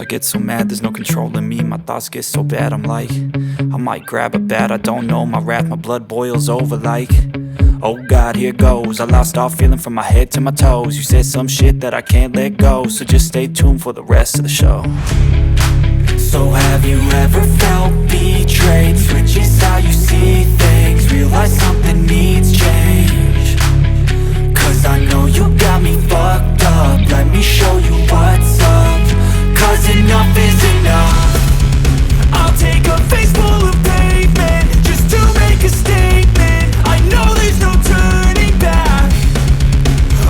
get so mad, there's no controlling me. My thoughts get so bad, I'm like, I might grab a bat, I don't know. My wrath, my blood boils over like, oh God, here goes. I lost all feeling from my head to my toes. You said some shit that I can't let go, so just stay tuned for the rest of the show. So have you ever felt betrayed? Switches how you see things, realize something needs change. Cause I know you got me fucked up, let me show you what's up. Cause enough is enough. I'll take a face full of pavement just to make a statement. I know there's no turning back.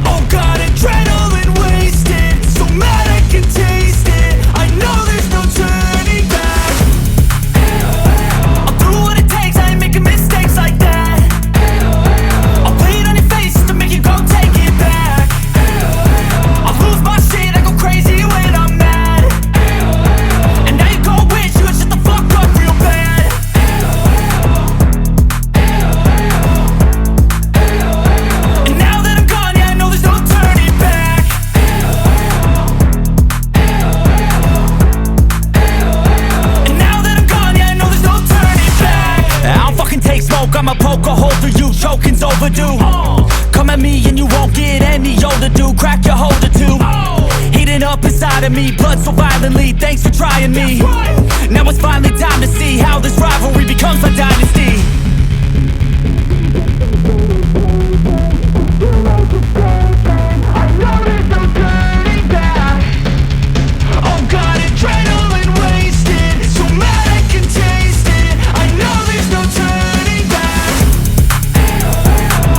Oh God, adrenaline wasted, so mad I can taste it. I know there's no turning back. I'll do what it takes, I ain't making mistakes like that. I'll play it on your face to make you go take it back. I'll lose my shit, I go crazy when I'm mad. And now you gon' wish you would shut the fuck up real bad. And now that I'm gone, yeah, I know there's no turning back. And now that I'm gone, yeah, I know there's no turning back. I don't fucking take smoke, I'ma poke a hole through you, choking's overdue. Come at me and you won't get any older, dude, crack your holder too. Heating up inside of me, blood so violently, thanks for trying me. Now it's finally time to see how this rivalry becomes a dynasty. I know there's no turning back. Oh God, adrenaline wasted, so mad I can taste it. I know there's no turning back.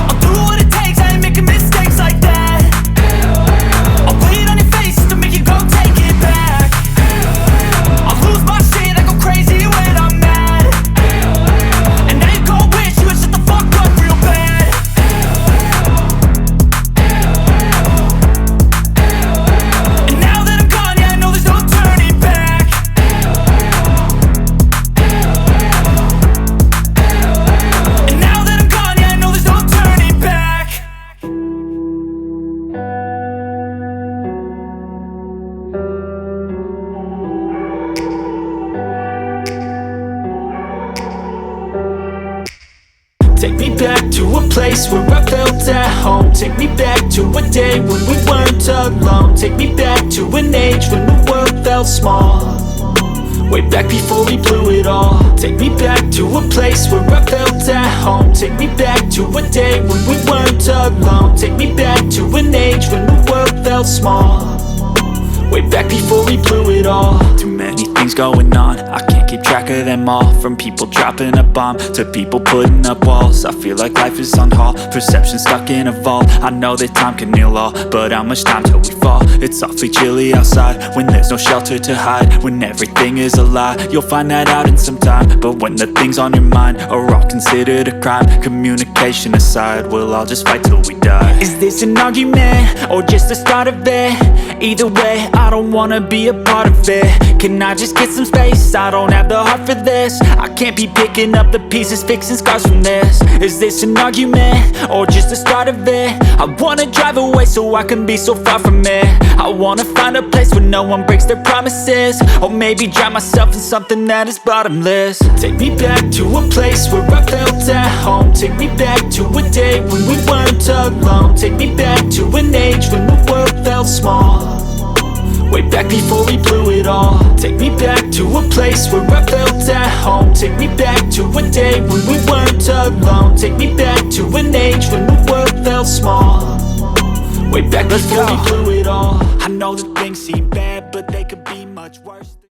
I'll do what it takes, I ain't making mistakes like that. I'll play it on your face to make you go take it back. I'll lose my shit, I go crazy when I'm mad. And now you gon' wish you would shut the fuck up real bad. And now that I'm gone, yeah, I know there's no turning back. And now that I'm gone, yeah, I know there's no turning back. Take me back to a place where I felt at home. Take me back to a day when we weren't alone. Take me back to an age when the world felt small, way back before we blew it all. Take me back to a place where I felt at home. Take me back to a day when we weren't alone. Take me back to an age when the world felt small, way back before we blew it all. Too many things going on, I can't keep track of them all. From people dropping a bomb to people putting up walls. I feel like life is on hold, perception stuck in a vault. I know that time can heal all, but how much time till we fall? It's awfully chilly outside when there's no shelter to hide. When everything is a lie, you'll find that out in some time. But when the things on your mind are all considered a crime, communication aside, we'll all just fight till we die. Is this an argument or just the start of it? Either way, I don't wanna be a part of it. Can I just get some space? I don't have the heart for this. I can't be picking up the pieces, fixing scars from this. Is this an argument or just the start of it? I wanna drive away so I can be so far from it. I wanna find a place where no one breaks their promises, or maybe drown myself in something that is bottomless. Take me back to a place where I felt at home. Take me back to a day when we weren't alone. Take me back to an age when the world felt small, way back before we blew it all. Take me back to a place where I felt at home. Take me back to a day when we weren't alone. Take me back to an age when the world felt small, way back before we blew it all. I know that things seem bad, but they could be much worse.